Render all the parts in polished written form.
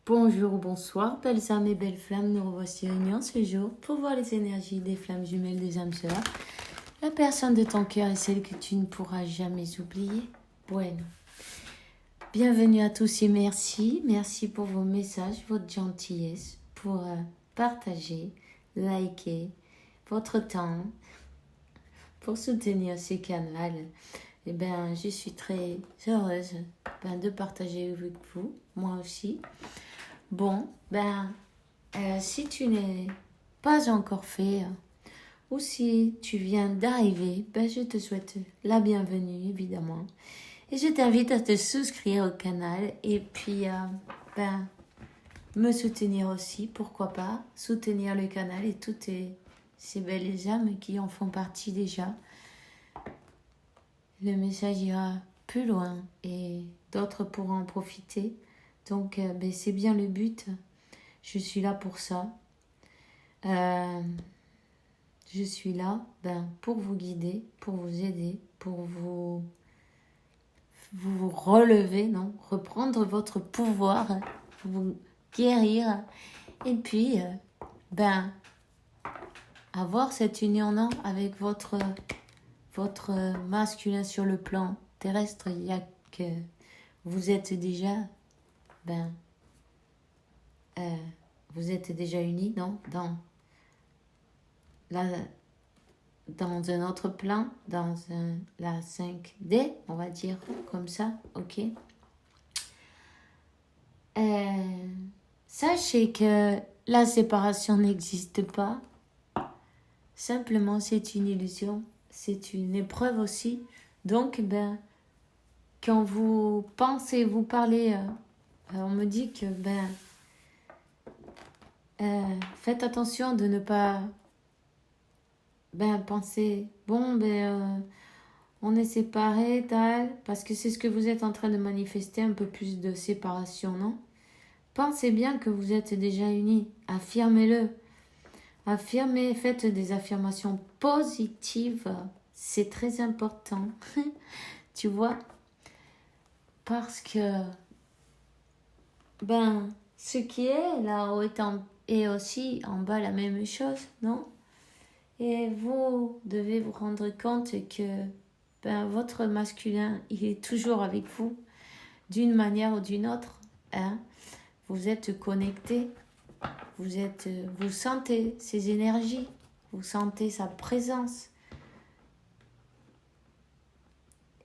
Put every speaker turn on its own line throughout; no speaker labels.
Bonjour ou bonsoir, belles âmes et belles flammes, nous revoici réunis en ce jour pour voir les énergies des flammes jumelles des âmes sœurs. La personne de ton cœur est celle que tu ne pourras jamais oublier. Bueno. Bienvenue à tous et merci. Merci pour vos messages, votre gentillesse, pour partager, liker, votre temps, pour soutenir ce canal. Je suis très heureuse de partager avec vous, moi aussi. Bon, si tu n'es pas encore fait, ou si tu viens d'arriver, je te souhaite la bienvenue, évidemment. Et je t'invite à te souscrire au canal et puis, me soutenir aussi, pourquoi pas, soutenir le canal et toutes ces belles âmes qui en font partie déjà. Le message ira plus loin et d'autres pourront en profiter. Donc, c'est bien le but. Je suis là pour ça. Je suis là pour vous guider, pour vous aider, pour vous relever, reprendre votre pouvoir, vous guérir. Et puis, avoir cette union avec votre masculin sur le plan terrestre. Il y a que vous êtes déjà... vous êtes déjà unis, non? Dans un autre plan, dans la 5D, on va dire comme ça, ok? Sachez que la séparation n'existe pas. Simplement, c'est une illusion, c'est une épreuve aussi. Donc, quand vous pensez, vous parlez... on me dit que faites attention de ne pas penser on est séparés, parce que c'est ce que vous êtes en train de manifester, un peu plus de séparation, non? Pensez bien que vous êtes déjà unis, affirmez-le, faites des affirmations positives, c'est très important, tu vois, parce que ce qui est là-haut est aussi en bas la même chose, non? Et vous devez vous rendre compte que votre masculin, il est toujours avec vous, d'une manière ou d'une autre. Vous êtes connectés, vous sentez ses énergies, vous sentez sa présence.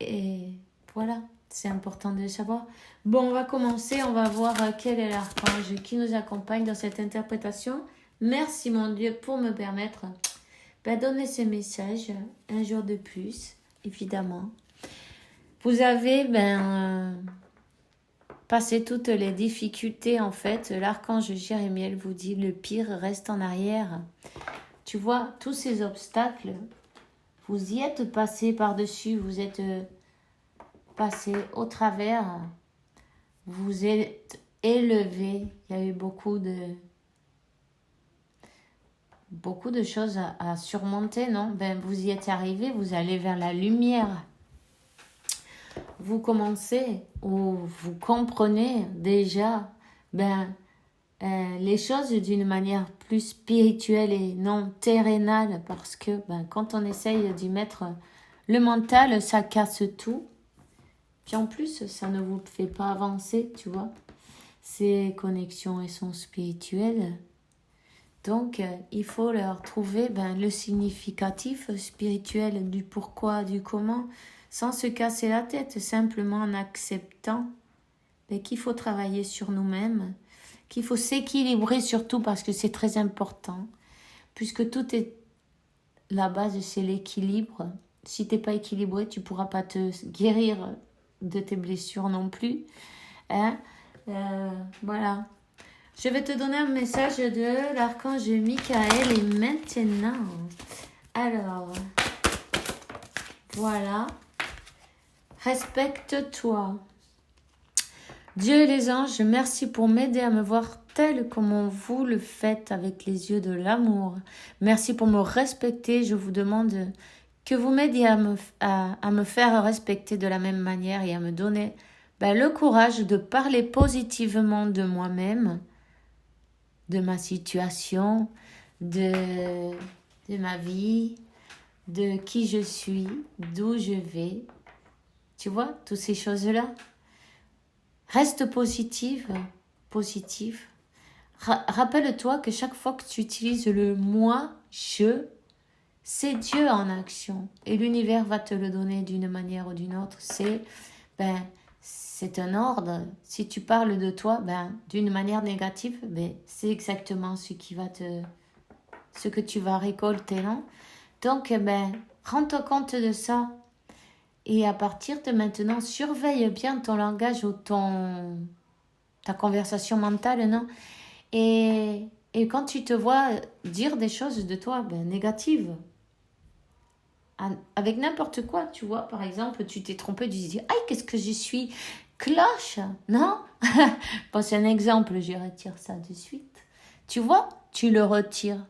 Et voilà. C'est important de le savoir. Bon, on va commencer. On va voir quel est l'archange qui nous accompagne dans cette interprétation. Merci, mon Dieu, pour me permettre de donner ce message un jour de plus, évidemment. Vous avez passé toutes les difficultés, en fait. L'archange Jérémiel vous dit, le pire reste en arrière. Tu vois, tous ces obstacles, vous y êtes passé par-dessus, vous êtes... passé au travers, vous êtes élevé. Il y a eu beaucoup de choses à surmonter, non? Vous y êtes arrivé, vous allez vers la lumière. Vous commencez ou vous comprenez déjà les choses d'une manière plus spirituelle et non terrénale, parce que quand on essaye d'y mettre le mental, ça casse tout. Puis en plus, ça ne vous fait pas avancer, tu vois. Ces connexions, elles sont spirituelles. Donc, il faut leur trouver le significatif spirituel du pourquoi, du comment, sans se casser la tête, simplement en acceptant qu'il faut travailler sur nous-mêmes, qu'il faut s'équilibrer surtout parce que c'est très important, puisque tout est... La base, c'est l'équilibre. Si tu n'es pas équilibré, tu ne pourras pas te guérir de tes blessures non plus. Voilà. Je vais te donner un message de l'archange Michael et maintenant. Alors, voilà. Respecte-toi. Dieu et les anges, merci pour m'aider à me voir tel comme vous le faites avec les yeux de l'amour. Merci pour me respecter. Je vous demande que vous m'aidiez à me faire respecter de la même manière et à me donner ben, le courage de parler positivement de moi-même, de ma situation, de ma vie, de qui je suis, d'où je vais. Tu vois, toutes ces choses-là. Reste positive, positif. Rappelle-toi que chaque fois que tu utilises le moi, je, c'est Dieu en action. Et l'univers va te le donner d'une manière ou d'une autre. C'est un ordre. Si tu parles de toi, d'une manière négative, c'est exactement ce que tu vas récolter, non? Donc, rends-toi compte de ça. Et à partir de maintenant, surveille bien ton langage ou ta conversation mentale, non? Et quand tu te vois dire des choses de toi négatives, avec n'importe quoi, tu vois, par exemple, tu t'es trompé, tu te dis, aïe, qu'est-ce que je suis cloche, non? Bon, c'est un exemple, je retire ça de suite. Tu vois, tu le retires,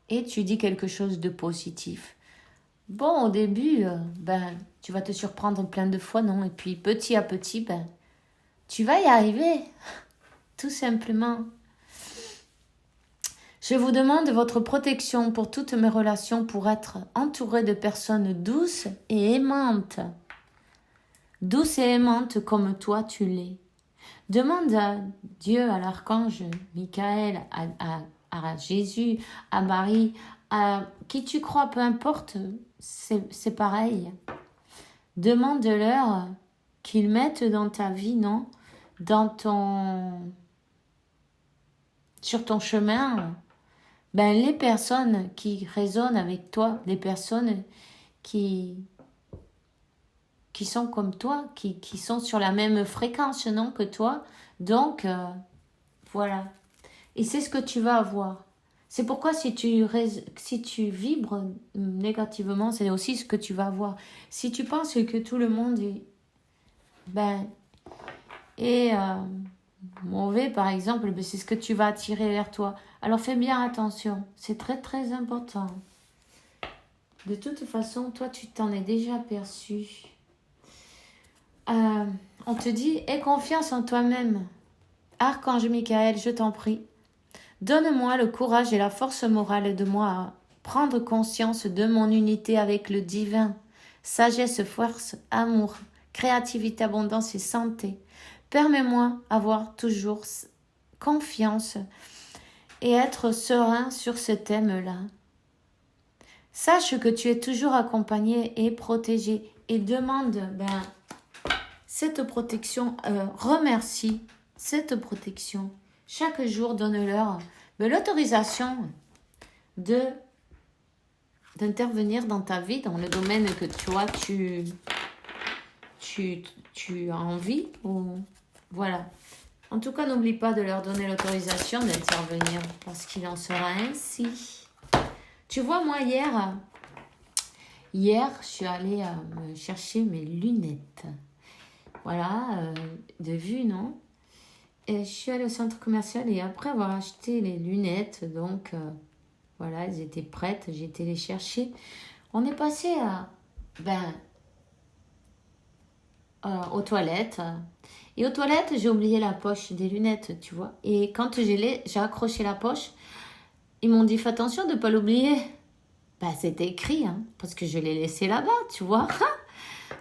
et tu dis quelque chose de positif. Bon, au début, tu vas te surprendre plein de fois, non? Et puis, petit à petit, tu vas y arriver, tout simplement. Je vous demande votre protection pour toutes mes relations pour être entourée de personnes douces et aimantes. Douces et aimantes comme toi tu l'es. Demande à Dieu, à l'archange Michael, à Jésus, à Marie, à qui tu crois, peu importe, c'est pareil. Demande-leur qu'ils mettent dans ta vie, non? Sur ton chemin, les personnes qui résonnent avec toi, les personnes qui sont comme toi, qui sont sur la même fréquence, non, que toi. Donc, voilà. Et c'est ce que tu vas avoir. C'est pourquoi si tu vibres négativement, c'est aussi ce que tu vas avoir. Si tu penses que tout le monde est mauvais, par exemple, c'est ce que tu vas attirer vers toi. Alors fais bien attention, c'est très très important. De toute façon, toi tu t'en es déjà aperçu. On te dit, aie confiance en toi-même. Archange Michael, je t'en prie, donne-moi le courage et la force morale de moi à prendre conscience de mon unité avec le divin. Sagesse, force, amour, créativité, abondance et santé. Permets-moi avoir toujours confiance et être serein sur ce thème-là. Sache que tu es toujours accompagné et protégé et demande cette protection, remercie cette protection. Chaque jour, donne-leur l'autorisation d'intervenir dans ta vie, dans le domaine que toi, tu as envie. Voilà. En tout cas, n'oublie pas de leur donner l'autorisation d'intervenir parce qu'il en sera ainsi. Tu vois, moi, hier, je suis allée me chercher mes lunettes. Voilà, de vue, non? Et je suis allée au centre commercial et après avoir acheté les lunettes, donc voilà, elles étaient prêtes, j'ai été les chercher. On est passé aux toilettes. Et aux toilettes, j'ai oublié la poche des lunettes, tu vois. Et quand j'ai accroché la poche, ils m'ont dit, fais attention de ne pas l'oublier. C'était écrit, parce que je l'ai laissé là-bas, tu vois.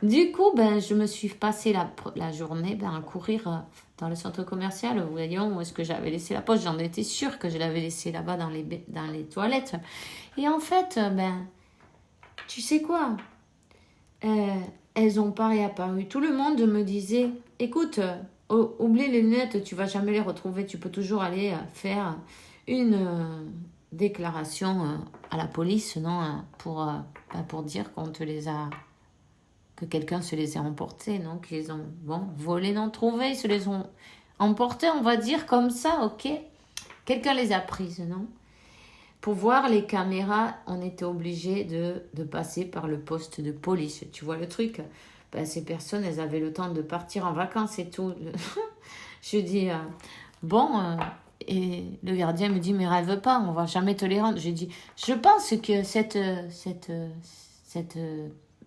Du coup, je me suis passé la journée à courir dans le centre commercial. Voyons où est-ce que j'avais laissé la poche. J'en étais sûre que je l'avais laissée là-bas dans les toilettes. Et en fait, tu sais quoi? Elles n'ont pas réapparu. Tout le monde me disait, écoute, oublie les lunettes, tu vas jamais les retrouver. Tu peux toujours aller faire une déclaration à la police, non, pour dire qu'on te les a... que quelqu'un se les a emportés, non, qu'ils ont, volé, non, trouvé, ils se les ont emportés, on va dire comme ça, ok? Quelqu'un les a prises, non? Pour voir les caméras, on était obligé de passer par le poste de police. Tu vois le truc? Ces personnes, elles avaient le temps de partir en vacances et tout. Je dis, et le gardien me dit, mais rêve pas, on va jamais te les rendre. J'ai dit, je pense que cette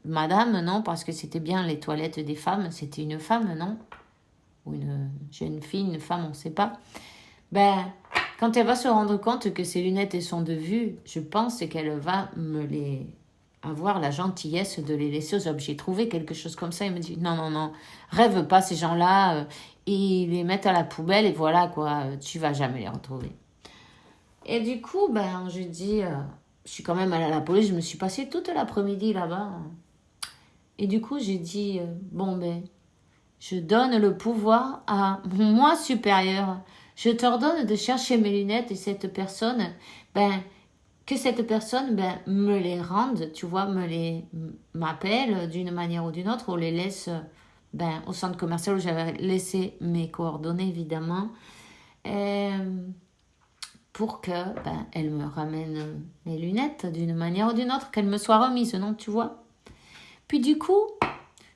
madame, non, parce que c'était bien les toilettes des femmes, c'était une femme, non? Ou une jeune fille, une femme, on ne sait pas. Ben, quand elle va se rendre compte que ses lunettes elles sont de vue, je pense qu'elle va avoir la gentillesse de les laisser aux objets. Trouver quelque chose comme ça, il me dit, non, non, non, rêve pas ces gens-là, ils les mettent à la poubelle et voilà, quoi, tu vas jamais les retrouver. Et du coup, ben, je dis, je suis quand même allée à la police, je me suis passée toute l'après-midi là-bas. Et du coup, j'ai dit, bon, ben, je donne le pouvoir à mon moi supérieur. Je t'ordonne de chercher mes lunettes et cette personne, ben, que cette personne, ben, me les rende, tu vois, m'appelle d'une manière ou d'une autre, ou les laisse, ben, au centre commercial où j'avais laissé mes coordonnées, évidemment. Pour que ben, elle me ramène mes lunettes d'une manière ou d'une autre, qu'elles me soient remises, non, tu vois. Puis du coup,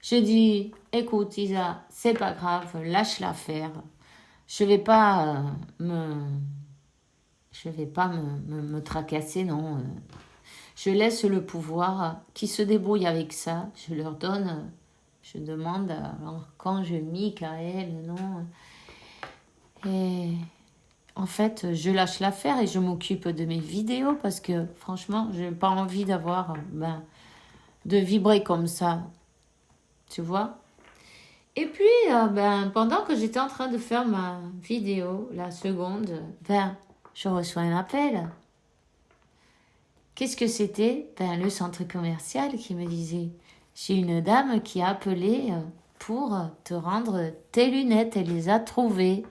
je dis, écoute Isa, c'est pas grave, lâche l'affaire. Je vais pas me tracasser, non. Je laisse le pouvoir qui se débrouille avec ça. Je leur donne, je demande quand je Michael, non. Et en fait, je lâche l'affaire et je m'occupe de mes vidéos parce que franchement, je n'ai pas envie d'avoir, de vibrer comme ça, tu vois. Et puis, pendant que j'étais en train de faire ma vidéo, la seconde, je reçois un appel. Qu'est-ce que c'était? Le centre commercial qui me disait, j'ai une dame qui a appelé pour te rendre tes lunettes, elle les a trouvées.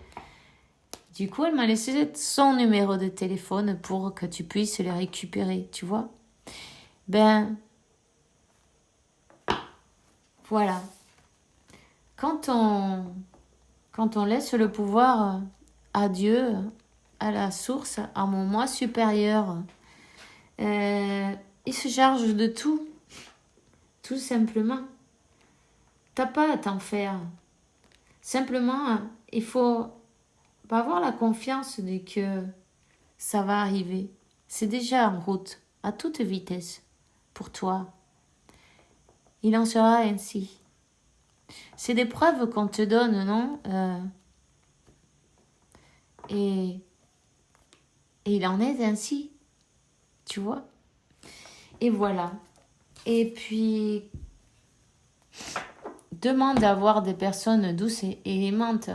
Du coup, elle m'a laissé son numéro de téléphone pour que tu puisses les récupérer, tu vois. Voilà. Quand on laisse le pouvoir à Dieu, à la source, à mon moi supérieur, il se charge de tout simplement. T'as pas à t'en faire. Simplement, il faut avoir la confiance de que ça va arriver. C'est déjà en route, à toute vitesse, pour toi. Il en sera ainsi. C'est des preuves qu'on te donne, non? Et il en est ainsi, tu vois? Et voilà. Et puis, demande d'avoir des personnes douces et aimantes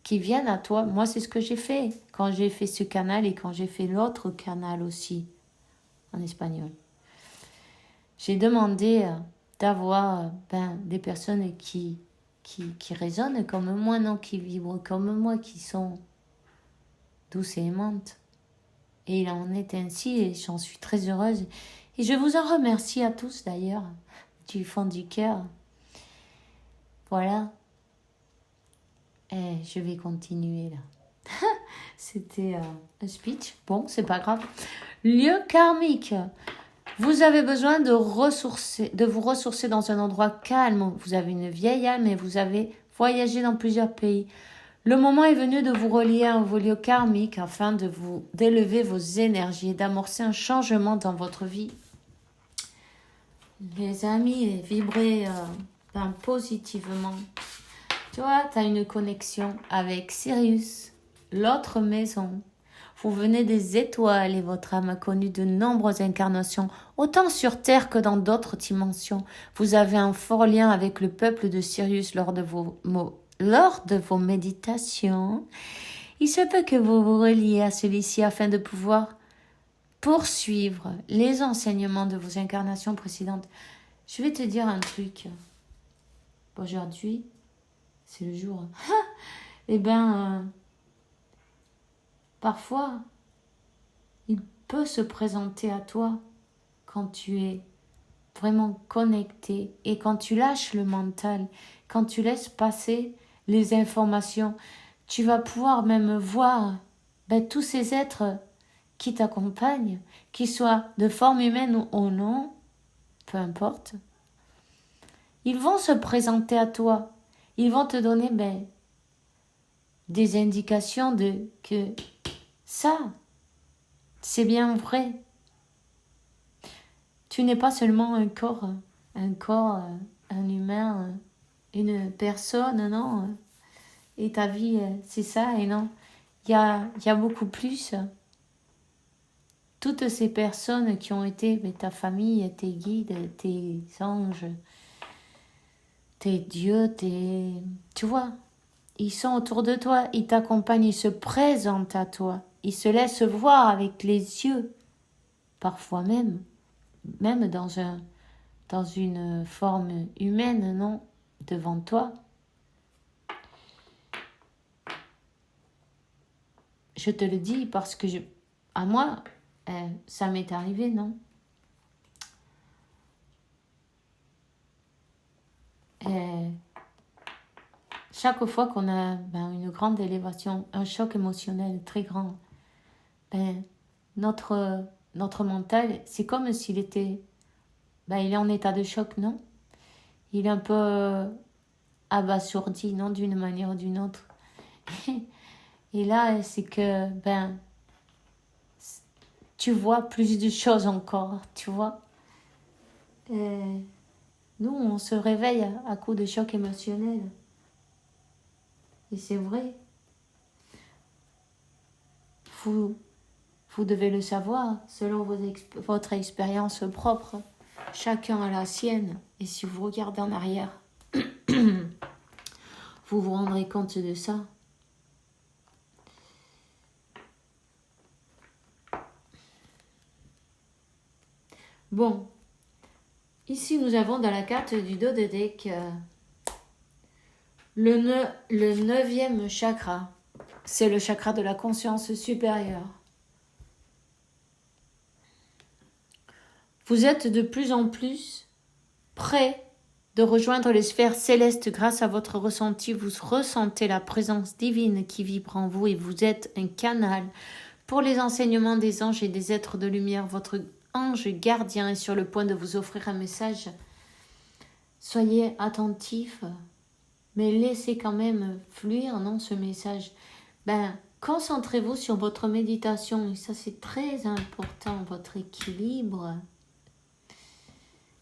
qui viennent à toi. Moi, c'est ce que j'ai fait quand j'ai fait ce canal et quand j'ai fait l'autre canal aussi, en espagnol. J'ai demandé d'avoir des personnes qui résonnent comme moi, non, qui vibrent comme moi, qui sont douces et aimantes. Et il en est ainsi et j'en suis très heureuse. Et je vous en remercie à tous d'ailleurs, du fond du cœur. Voilà. Et je vais continuer là. C'était un speech. Bon, c'est pas grave. Lieu karmique. Vous avez besoin de vous ressourcer dans un endroit calme. Vous avez une vieille âme et vous avez voyagé dans plusieurs pays. Le moment est venu de vous relier à vos lieux karmiques afin d'élever vos énergies et d'amorcer un changement dans votre vie. Les amis, vibrez positivement. Tu vois, tu as une connexion avec Sirius, l'autre maison. Vous venez des étoiles et votre âme a connu de nombreuses incarnations, autant sur Terre que dans d'autres dimensions. Vous avez un fort lien avec le peuple de Sirius lors de vos méditations. Il se peut que vous vous reliez à celui-ci afin de pouvoir poursuivre les enseignements de vos incarnations précédentes. Je vais te dire un truc. Aujourd'hui, c'est le jour. Parfois, il peut se présenter à toi quand tu es vraiment connecté et quand tu lâches le mental, quand tu laisses passer les informations, tu vas pouvoir même voir tous ces êtres qui t'accompagnent, qu'ils soient de forme humaine ou non, peu importe. Ils vont se présenter à toi. Ils vont te donner des indications que ça, c'est bien vrai. Tu n'es pas seulement un corps, un humain, une personne, non. Et ta vie, c'est ça, et non. Il y a beaucoup plus. Toutes ces personnes qui ont été ta famille, tes guides, tes anges, tes dieux, tu vois, ils sont autour de toi, ils t'accompagnent, ils se présentent à toi, ils se laissent voir avec les yeux, parfois même dans une forme humaine, non, devant toi. Je te le dis parce que à moi, ça m'est arrivé, non? Chaque fois qu'on a une grande élévation, un choc émotionnel très grand, notre mental, c'est comme s'il était, il est en état de choc, non? Il est un peu abasourdi, non, d'une manière ou d'une autre. Et là, c'est que, tu vois plus de choses encore, tu vois. Nous, on se réveille à coup de choc émotionnel. Et c'est vrai. Vous devez le savoir, selon votre expérience propre. Chacun a la sienne. Et si vous regardez en arrière, vous vous rendrez compte de ça. Bon. Ici, nous avons dans la carte du Dodédek le 9e chakra. C'est le chakra de la conscience supérieure. Vous êtes de plus en plus prêt de rejoindre les sphères célestes grâce à votre ressenti. Vous ressentez la présence divine qui vibre en vous et vous êtes un canal pour les enseignements des anges et des êtres de lumière. Votre ange gardien est sur le point de vous offrir un message. Soyez attentifs, mais laissez quand même fluir, non, ce message. Concentrez-vous sur votre méditation, et ça c'est très important, votre équilibre.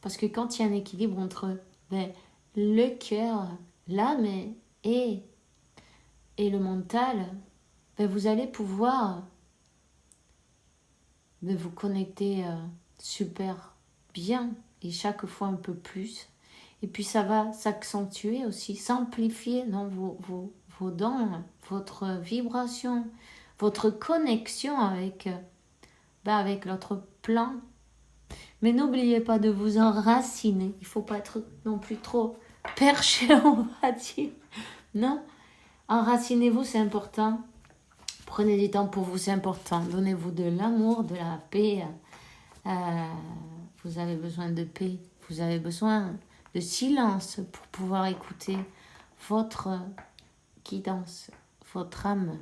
Parce que quand il y a un équilibre entre le cœur, l'âme et le mental, vous allez pouvoir vous connecter super bien et chaque fois un peu plus. Et puis ça va s'accentuer aussi, s'amplifier dans vos dons, votre vibration, votre connexion avec l'autre plan. Mais n'oubliez pas de vous enraciner. Il ne faut pas être non plus trop perché, on va dire. Non, enracinez-vous, c'est important. Prenez du temps pour vous, c'est important. Donnez-vous de l'amour, de la paix. Vous avez besoin de paix. Vous avez besoin de silence pour pouvoir écouter votre guidance, votre âme.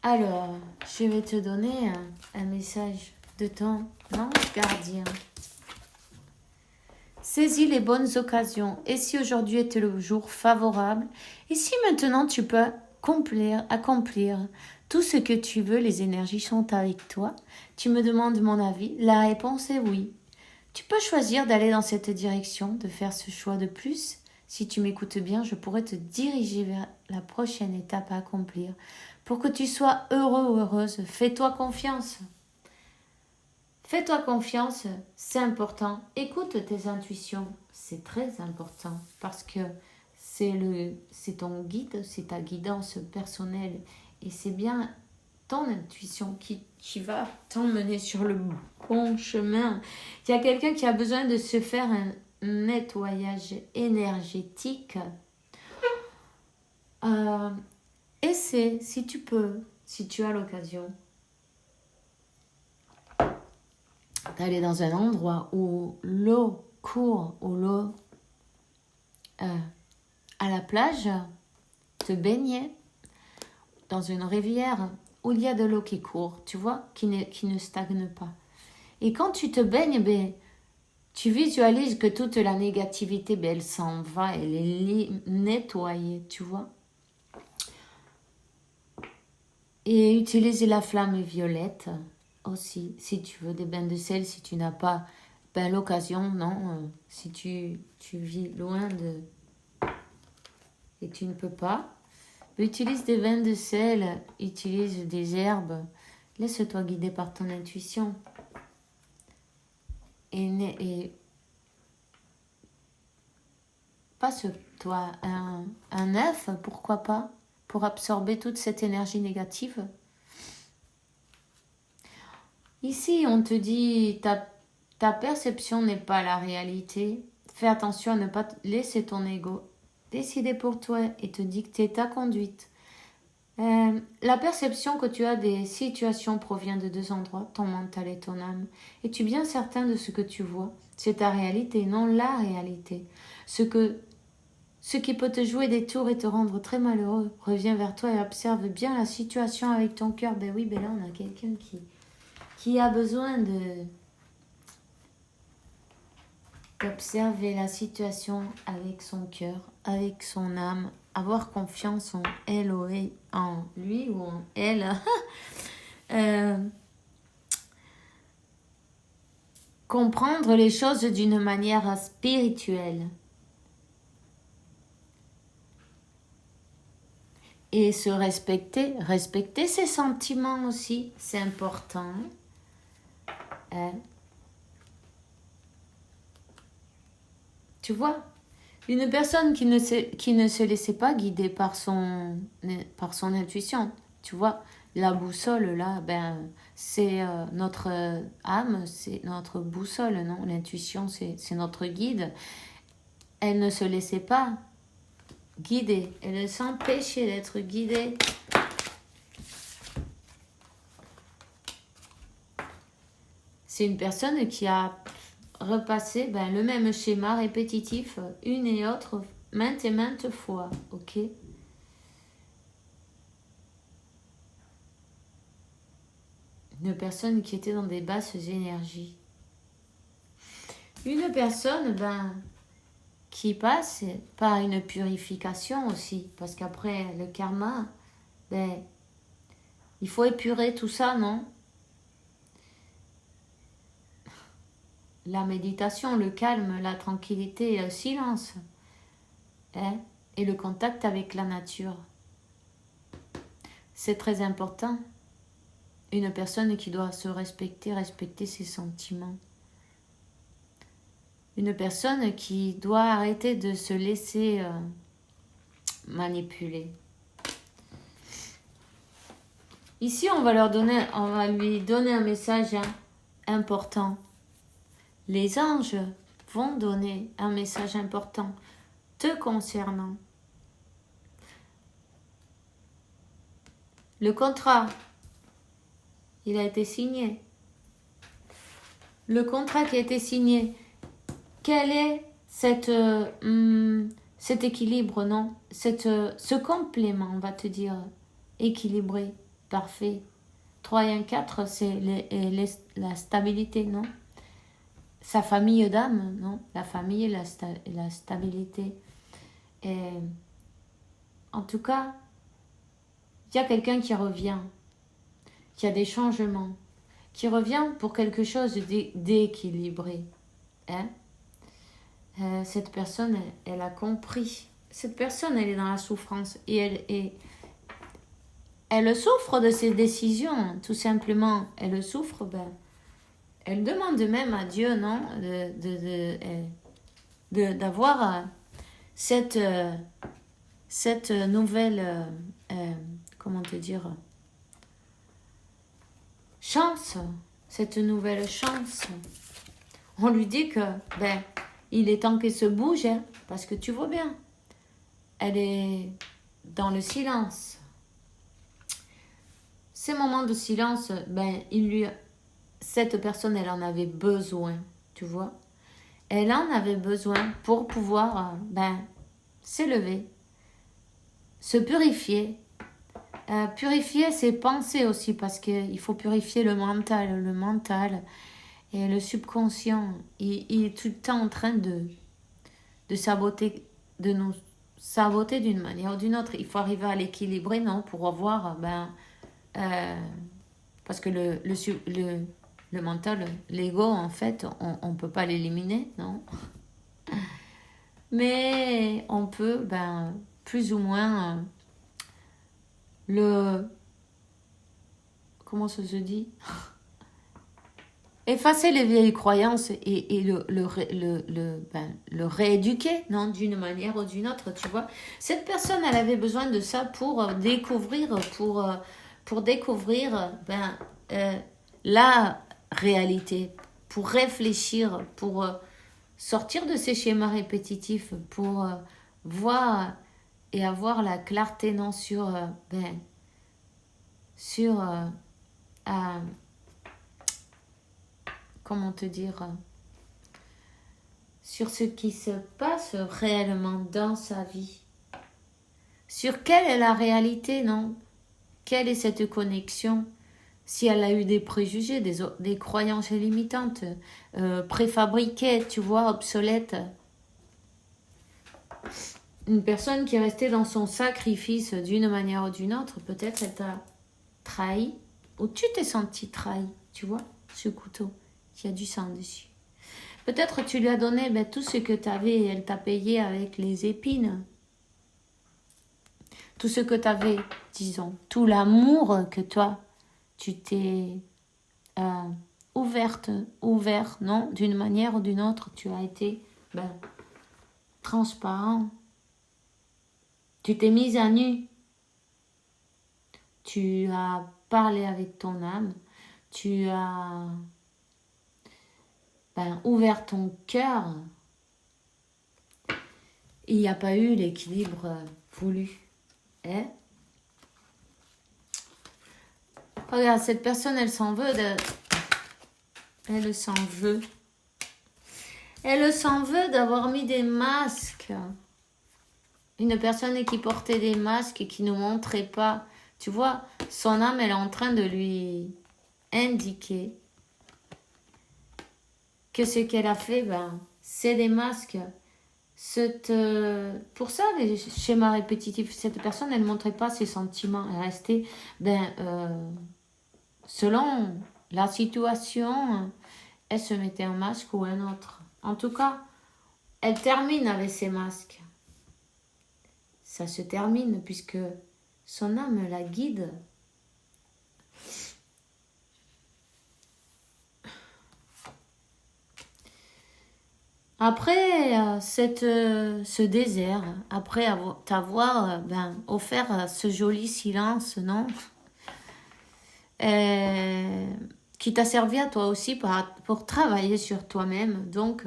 Alors, je vais te donner un message de ton ange gardien. Saisis les bonnes occasions. Et si aujourd'hui était le jour favorable, et si maintenant tu peux accomplir tout ce que tu veux, les énergies sont avec toi. Tu me demandes mon avis. La réponse est oui. Tu peux choisir d'aller dans cette direction, de faire ce choix de plus. Si tu m'écoutes bien, je pourrais te diriger vers la prochaine étape à accomplir. Pour que tu sois heureux ou heureuse, fais-toi confiance. Fais-toi confiance, c'est important. Écoute tes intuitions, c'est très important parce que c'est ton guide, c'est ta guidance personnelle et c'est bien ton intuition qui va t'emmener sur le bon chemin. Il y a quelqu'un qui a besoin de se faire un nettoyage énergétique. Essaie, si tu peux, si tu as l'occasion, d'aller dans un endroit où l'eau court, où l'eau à la plage, te baigner dans une rivière où il y a de l'eau qui court, tu vois, qui ne stagne pas. Et quand tu te baignes, tu visualises que toute la négativité, elle s'en va, elle est nettoyée, tu vois. Et utilise la flamme violette aussi, si tu veux des bains de sel, si tu n'as pas l'occasion, non. Si tu vis loin de... et tu ne peux pas, utilise des bains de sel, utilise des herbes. Laisse-toi guider par ton intuition. Et passe-toi un œuf, pourquoi pas, pour absorber toute cette énergie négative. Ici, on te dit, ta perception n'est pas la réalité. Fais attention à ne pas laisser ton ego décider pour toi et te dicter ta conduite. La perception que tu as des situations provient de deux endroits, ton mental et ton âme. Es-tu bien certain de ce que tu vois? C'est ta réalité, non la réalité. Ce qui peut te jouer des tours et te rendre très malheureux, reviens vers toi et observe bien la situation avec ton cœur. Ben oui, ben là on a quelqu'un qui a besoin d'observer la situation avec son cœur, avec son âme, avoir confiance en elle ou en lui ou en elle. Comprendre les choses d'une manière spirituelle. Et se respecter ses sentiments aussi, c'est important. Tu vois, une personne qui ne se laissait pas guider par son intuition, tu vois, la boussole là, ben c'est notre âme, c'est notre boussole, non? L'intuition, c'est notre guide. Elle ne se laissait pas guider, elle s'empêchait d'être guidée. C'est une personne qui a repassé le même schéma répétitif, une et autre, maintes et maintes fois, ok? Une personne qui était dans des basses énergies. Une personne, qui passe par une purification aussi, parce qu'après le karma, il faut épurer tout ça, non? La méditation, le calme, la tranquillité, le silence, et le contact avec la nature. C'est très important. Une personne qui doit se respecter ses sentiments. Une personne qui doit arrêter de se laisser manipuler. Ici, on va lui donner un message important. Les anges vont donner un message important te concernant. Le contrat, il a été signé. Le contrat qui a été signé, quel est cet équilibre, non? Ce complément, on va te dire, équilibré, parfait. 3 et 1, 4, c'est la stabilité, non? Sa famille d'âme, non? La famille et la stabilité. Et, en tout cas, il y a quelqu'un qui revient, qui a des changements, qui revient pour quelque chose d'équilibré. Cette personne, elle a compris. Cette personne, elle est dans la souffrance et elle souffre de ses décisions, tout simplement. Elle souffre, elle demande même à Dieu, non, d'avoir cette nouvelle, comment te dire, chance, cette nouvelle chance. On lui dit que, il est temps qu'elle se bouge, parce que tu vois bien, elle est dans le silence. Ces moments de silence, cette personne, elle en avait besoin, tu vois. Elle en avait besoin pour pouvoir, s'élever, se purifier. Purifier ses pensées aussi, parce qu'il faut purifier le mental et le subconscient. Il est tout le temps en train de saboter, de nous saboter d'une manière ou d'une autre. Il faut arriver à l'équilibrer, non, pour avoir parce que le mental, l'ego, en fait, on ne peut pas l'éliminer, non? Mais on peut, plus ou moins, comment ça se dit? Effacer les vieilles croyances et le rééduquer, non, d'une manière ou d'une autre, tu vois. Cette personne, elle avait besoin de ça pour découvrir, pour découvrir la réalité, pour réfléchir, pour sortir de ces schémas répétitifs, pour voir et avoir la clarté, non, sur comment te dire, sur ce qui se passe réellement dans sa vie. Sur quelle est la réalité, non? Quelle est cette connexion? Si elle a eu des préjugés, des croyances limitantes, préfabriquées, tu vois, obsolètes. Une personne qui est restée dans son sacrifice d'une manière ou d'une autre, peut-être elle t'a trahi, ou tu t'es senti trahi, tu vois, ce couteau. Il y a du sang dessus. Peut-être tu lui as donné tout ce que tu avais et elle t'a payé avec les épines. Tout ce que tu avais, disons. Tout l'amour que toi, tu t'es ouvert, non? D'une manière ou d'une autre, tu as été transparent. Tu t'es mise à nu. Tu as parlé avec ton âme. Tu as ouvert ton cœur. Il n'y a pas eu l'équilibre voulu. Regarde, cette personne, elle s'en veut Elle s'en veut. Elle s'en veut d'avoir mis des masques. Une personne qui portait des masques et qui ne montrait pas. Tu vois, son âme, elle est en train de lui indiquer que ce qu'elle a fait, c'est des masques. Pour ça, les schémas répétitifs, cette personne, elle ne montrait pas ses sentiments. Elle restait, selon la situation, elle se mettait un masque ou un autre. En tout cas, elle termine avec ses masques. Ça se termine puisque son âme la guide. Après ce désert, après t'avoir offert ce joli silence, non? Qui t'a servi à toi aussi pour travailler sur toi-même. Donc,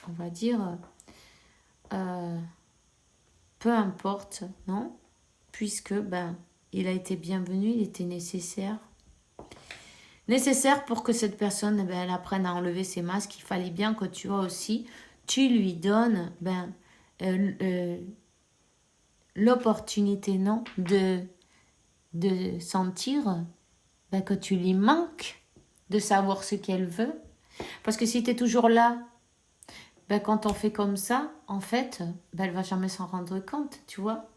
on va dire, peu importe, non? Puisque, il a été bienvenu, il était nécessaire. Nécessaire pour que cette personne, elle apprenne à enlever ses masques. Il fallait bien que tu aussi, tu lui donnes, l'opportunité, non? De sentir que tu lui manques, de savoir ce qu'elle veut. Parce que si tu es toujours là, quand on fait comme ça, en fait, elle va jamais s'en rendre compte, tu vois.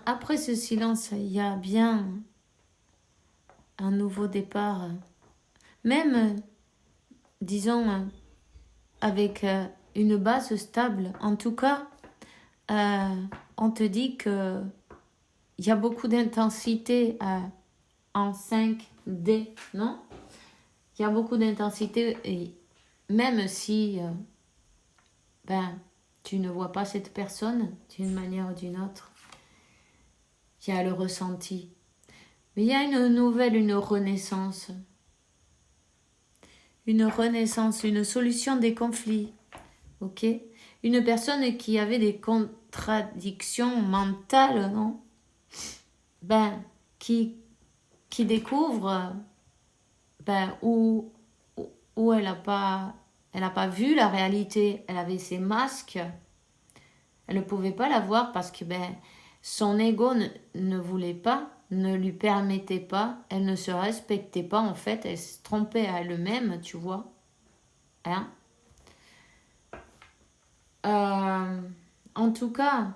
Après ce silence, il y a bien un nouveau départ. Même, disons, avec une base stable. En tout cas, on te dit que il y a beaucoup d'intensité en 5D, non? Il y a beaucoup d'intensité et même si tu ne vois pas cette personne d'une manière ou d'une autre, il y a le ressenti. Mais il y a une renaissance. Une renaissance, une solution des conflits. Ok? Une personne qui avait des contradictions mentales, non? Qui découvre où elle n'a pas vu la réalité. Elle avait ses masques. Elle ne pouvait pas la voir parce que son ego ne voulait pas, ne lui permettait pas. Elle ne se respectait pas en fait. Elle se trompait à elle-même, tu vois. En tout cas,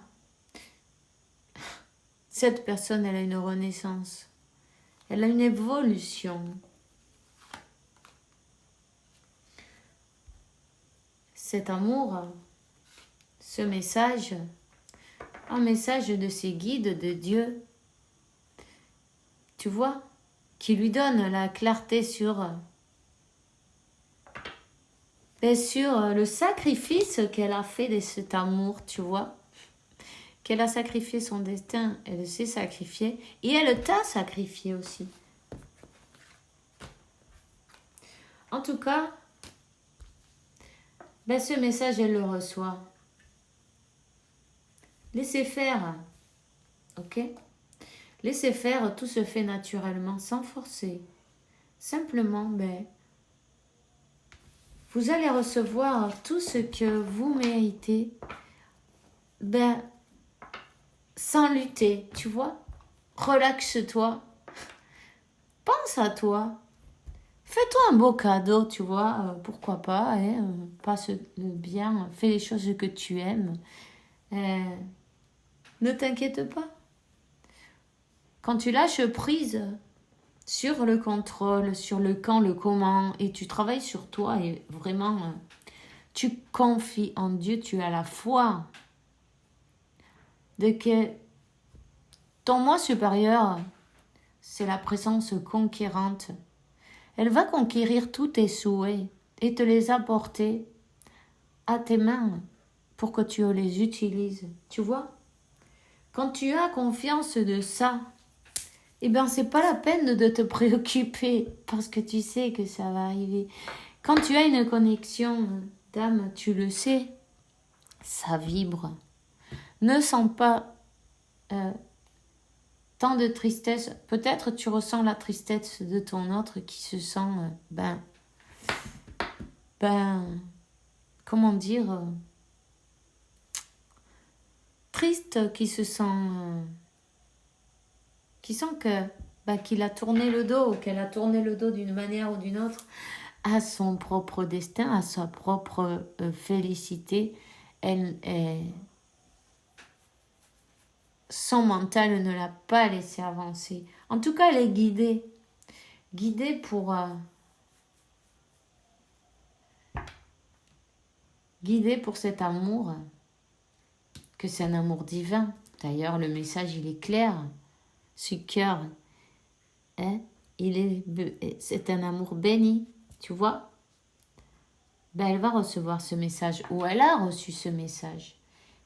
cette personne, elle a une renaissance. Elle a une évolution. Cet amour, ce message, un message de ses guides, de Dieu, tu vois, qui lui donne la clarté sur le sacrifice qu'elle a fait de cet amour, tu vois. Qu'elle a sacrifié son destin, elle s'est sacrifiée et elle t'a sacrifié aussi. En tout cas, ce message, elle le reçoit. Laissez faire, ok? Laissez faire, tout se fait naturellement, sans forcer. Simplement, vous allez recevoir tout ce que vous méritez, sans lutter, tu vois. Relaxe-toi, pense à toi. Fais-toi un beau cadeau, tu vois, pourquoi pas, passe le bien, fais les choses que tu aimes. Ne t'inquiète pas. Quand tu lâches prise sur le contrôle, sur le quand, le comment, et tu travailles sur toi et vraiment tu confies en Dieu, tu as la foi de que ton moi supérieur, c'est la présence conquérante. Elle va conquérir tous tes souhaits et te les apporter à tes mains pour que tu les utilises. Tu vois? Quand tu as confiance de ça, c'est pas la peine de te préoccuper parce que tu sais que ça va arriver. Quand tu as une connexion d'âme, tu le sais, ça vibre. Ne sens pas tant de tristesse. Peut-être tu ressens la tristesse de ton autre qui se sent, comment dire, triste, qui se sent, qui sent que qu'il a tourné le dos, qu'elle a tourné le dos d'une manière ou d'une autre à son propre destin, à sa propre félicité. Son mental ne l'a pas laissé avancer. En tout cas, elle est guidée. Guidée pour cet amour, que c'est un amour divin. D'ailleurs, le message, il est clair. Ce cœur, c'est un amour béni, tu vois. Elle va recevoir ce message, ou elle a reçu ce message.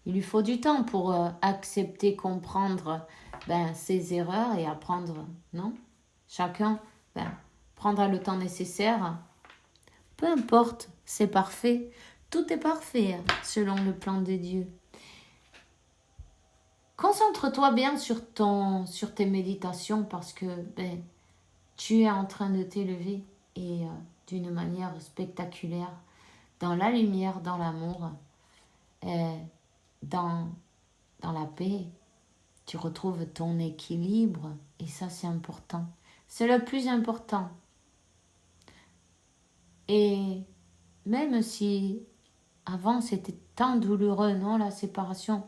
Il lui faut du temps pour accepter, comprendre ses erreurs et apprendre, non? Chacun prendra le temps nécessaire. Peu importe, c'est parfait. Tout est parfait selon le plan de Dieu. Concentre-toi bien sur tes méditations parce que tu es en train de t'élever et d'une manière spectaculaire dans la lumière, dans l'amour, dans la paix. Tu retrouves ton équilibre et ça c'est important. C'est le plus important. Et même si avant c'était tant douloureux, non, la séparation,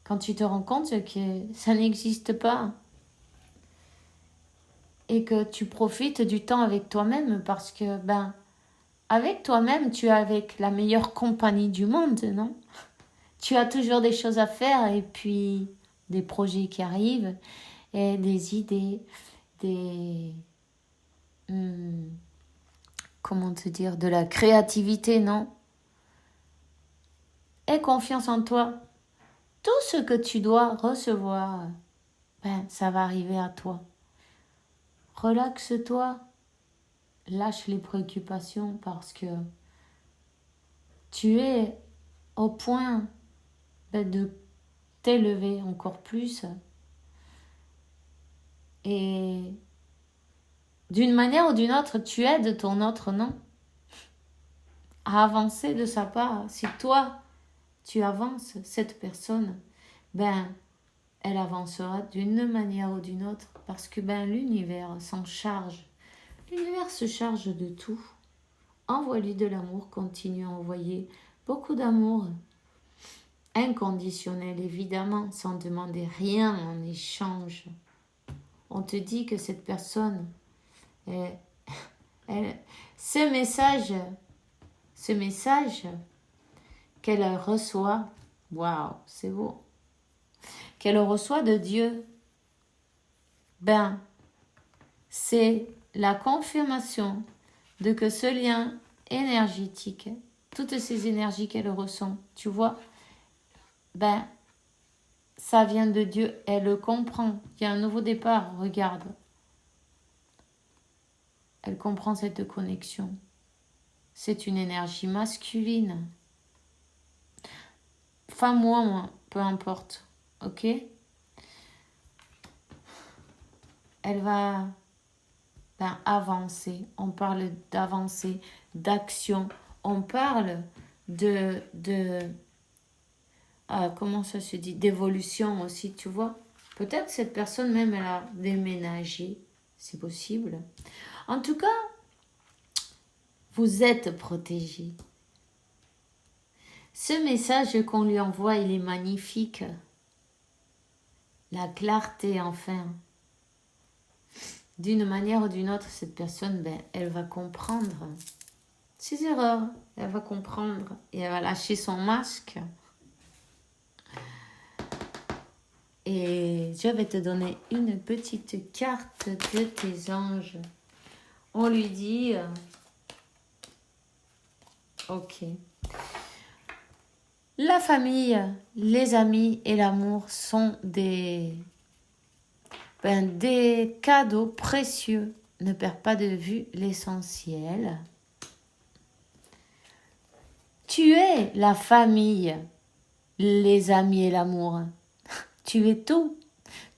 quand tu te rends compte que ça n'existe pas et que tu profites du temps avec toi-même parce que avec toi-même tu es avec la meilleure compagnie du monde, non? Tu as toujours des choses à faire et puis des projets qui arrivent et des idées, comment te dire, de la créativité, non? Aie confiance en toi. Tout ce que tu dois recevoir, ça va arriver à toi. Relaxe-toi, lâche les préoccupations parce que tu es au point de t'élever encore plus et d'une manière ou d'une autre, tu aides ton autre, non? À avancer de sa part. Si toi, tu avances, cette personne, elle avancera d'une manière ou d'une autre parce que l'univers s'en charge. L'univers se charge de tout. Envoie-lui de l'amour, continue à envoyer beaucoup d'amour inconditionnel, évidemment, sans demander rien en échange. On te dit que cette personne, ce message qu'elle reçoit, waouh, c'est beau, qu'elle reçoit de Dieu, ben, c'est la confirmation de que ce lien énergétique, toutes ces énergies qu'elle ressent, tu vois, ben, ça vient de Dieu, elle le comprend. Il y a un nouveau départ, regarde. Elle comprend cette connexion. C'est une énergie masculine. Femme ou homme, peu importe, ok? Elle va avancer. On parle d'avancer, d'action. On parle comment ça se dit, d'évolution aussi, tu vois. Peut-être cette personne même, elle a déménagé, c'est possible. En tout cas, vous êtes protégés. Ce message qu'on lui envoie, il est magnifique. La clarté, enfin. D'une manière ou d'une autre, cette personne, elle va comprendre ses erreurs. Elle va comprendre et elle va lâcher son masque. Et je vais te donner une petite carte de tes anges. On lui dit, ok. La famille, les amis et l'amour sont des cadeaux précieux. Ne perds pas de vue l'essentiel. Tu es la famille, les amis et l'amour. Tu es tout.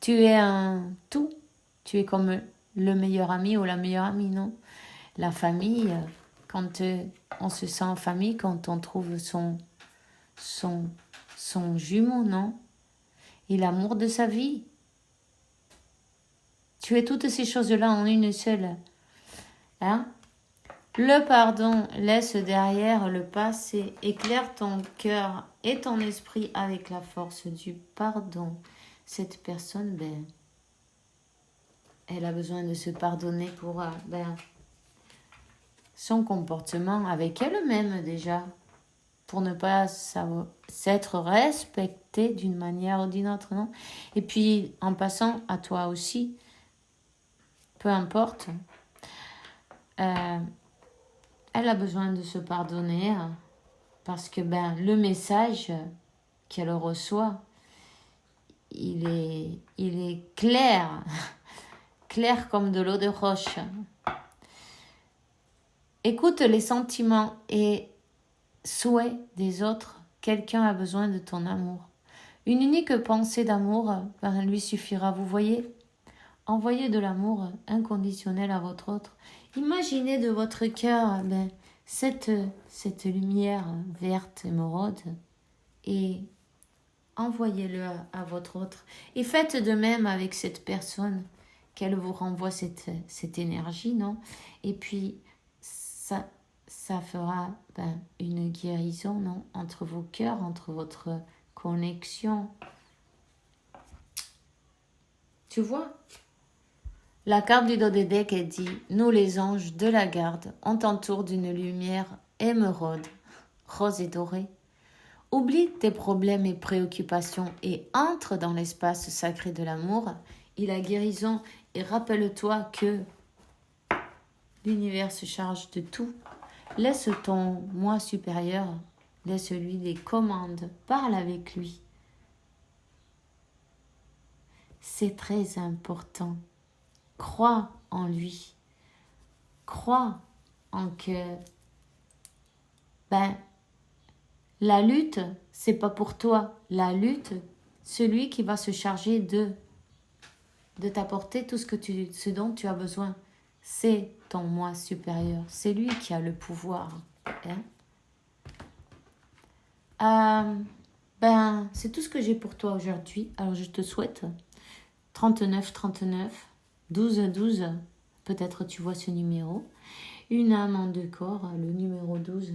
Tu es un tout. Tu es comme le meilleur ami ou la meilleure amie, non? La famille, quand on se sent en famille, quand on trouve son jumeau, non? Et l'amour de sa vie. Tu es toutes ces choses-là en une seule. Hein? Le pardon laisse derrière le passé, éclaire ton cœur et ton esprit avec la force du pardon. Cette personne, elle a besoin de se pardonner pour son comportement avec elle-même déjà, pour ne pas s'être respectée d'une manière ou d'une autre, non? Et puis, en passant à toi aussi, peu importe, elle a besoin de se pardonner parce que le message qu'elle reçoit, il est clair, clair comme de l'eau de roche. Écoute les sentiments et souhaits des autres. Quelqu'un a besoin de ton amour. Une unique pensée d'amour lui suffira, vous voyez? Envoyez de l'amour inconditionnel à votre autre. Imaginez de votre cœur cette lumière verte émeraude et envoyez-le à votre autre. Et faites de même avec cette personne, qu'elle vous renvoie cette énergie, non? Et puis, ça fera une guérison, non? Entre vos cœurs, entre votre connexion. Tu vois? La carte du dos des decks dit « Nous les anges de la garde, on t'entoure d'une lumière émeraude, rose et dorée. Oublie tes problèmes et préoccupations et entre dans l'espace sacré de l'amour et la guérison et rappelle-toi que l'univers se charge de tout. Laisse ton moi supérieur, laisse-lui les commandes, parle avec lui. C'est très important. Crois en lui. Crois en que la lutte, c'est pas pour toi. La lutte, celui qui va se charger de t'apporter tout ce dont tu as besoin, c'est ton moi supérieur. C'est lui qui a le pouvoir. C'est tout ce que j'ai pour toi aujourd'hui. Alors je te souhaite 39 39 12 12. Peut-être tu vois ce numéro. Une âme en deux corps, le numéro 12.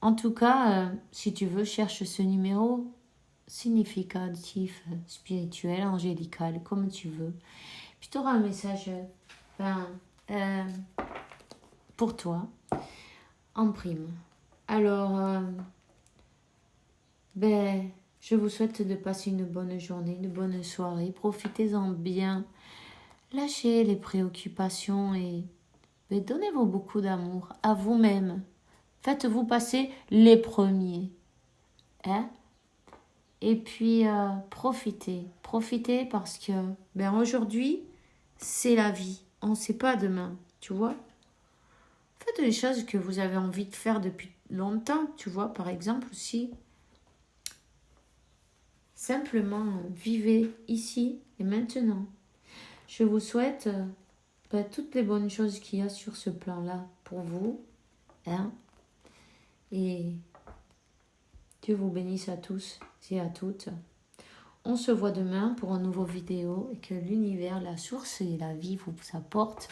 En tout cas, si tu veux, cherche ce numéro significatif, spirituel, angélical, comme tu veux. Puis tu auras un message pour toi, en prime. Alors, je vous souhaite de passer une bonne journée, une bonne soirée. Profitez-en bien. Lâchez les préoccupations et donnez-vous beaucoup d'amour à vous-même. Faites-vous passer les premiers. Hein? Et puis, profitez parce que aujourd'hui, c'est la vie. On ne sait pas demain, tu vois. Faites des choses que vous avez envie de faire depuis longtemps, tu vois. Par exemple, si simplement vivez ici et maintenant. Je vous souhaite toutes les bonnes choses qu'il y a sur ce plan-là pour vous. Hein? Et Dieu vous bénisse à tous et à toutes. On se voit demain pour un nouveau vidéo et que l'univers, la source et la vie vous apportent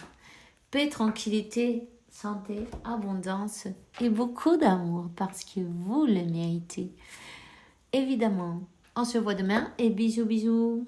paix, tranquillité, santé, abondance et beaucoup d'amour parce que vous le méritez. Évidemment, on se voit demain et bisous bisous.